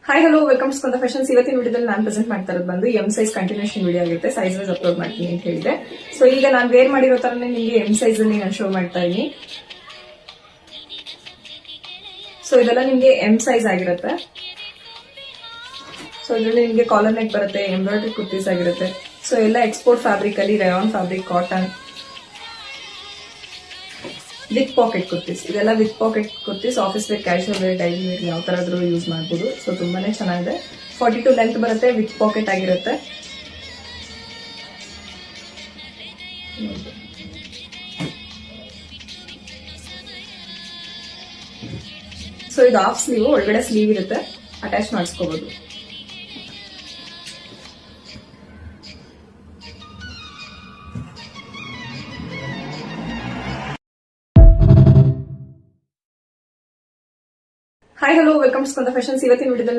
Hi hello welcome to Skanda fashions. ಇವತ್ತಿನ ವಿಡಿಯೋದಲ್ಲಿ ನಾನು ಪ್ರೆಸೆಂಟ್ ಮಾಡ್ತಾ ಇರೋದು ಬಂದು ಎಂ ಸೈಜ್ ಕಂಟಿನ್ಯೂಷನ್ ವಿಡಿಯೋ ಆಗಿರುತ್ತೆ. ಸೈಜ್ ವೈಸ್ ಅಪ್ಲೋಡ್ ಮಾಡ್ತೀನಿ ಅಂತ ಹೇಳಿದೆ. ಸೊ ಈಗ ನಾನು ವೇರ್ ಮಾಡಿರೋ ತರನೇ ನಿಮಗೆ ಎಂ ಸೈಜ್ ಅಲ್ಲಿ ನಾನು ಶೋ ಮಾಡ್ತಾ ಇದೀನಿ. ಸೊ ಇದೆಲ್ಲ ನಿಮಗೆ ಎಂ ಸೈಜ್ ಆಗಿರುತ್ತೆ. ಸೊ ಇದರಲ್ಲಿ ನಿಮಗೆ ಕಾಲರ್ ನೆಕ್ ಬರುತ್ತೆ, ಎಂಬ್ರಾಯ್ಡರಿ ಕುರ್ತೀಸ್ ಆಗಿರುತ್ತೆ. ಸೊ ಎಲ್ಲ ಎಕ್ಸ್ಪೋರ್ಟ್ ಫ್ಯಾಬ್ರಿಕ್ ಅಲ್ಲಿ rayon fabric, cotton with pocket kurtis. ಇದೆಲ್ಲ with pocket kurtis. Office wear, casual wear, daily wear ಯಾವ ತರದ್ರು ಯೂಸ್ ಮಾಡಬಹುದು. ಸೊ ತುಂಬಾನೇ ಚೆನ್ನಾಗಿದೆ. 42 ಲೆಂತ್ ಬರುತ್ತೆ, ವಿತ್ ಪಾಕೆಟ್ ಆಗಿರುತ್ತೆ. ಸೊ ಇದು ಹಾಫ್ ಸ್ಲೀವ್, ಒಳಗಡೆ ಸ್ಲೀವ್ ಇರುತ್ತೆ, ಅಟ್ಯಾಚ್ ಮಾಡಿಸ್ಕೋಬಹುದು. Hi hello welcome to Skanda fashions. ಇವತ್ತಿನ ವಿಡಿಯೋದಲ್ಲಿ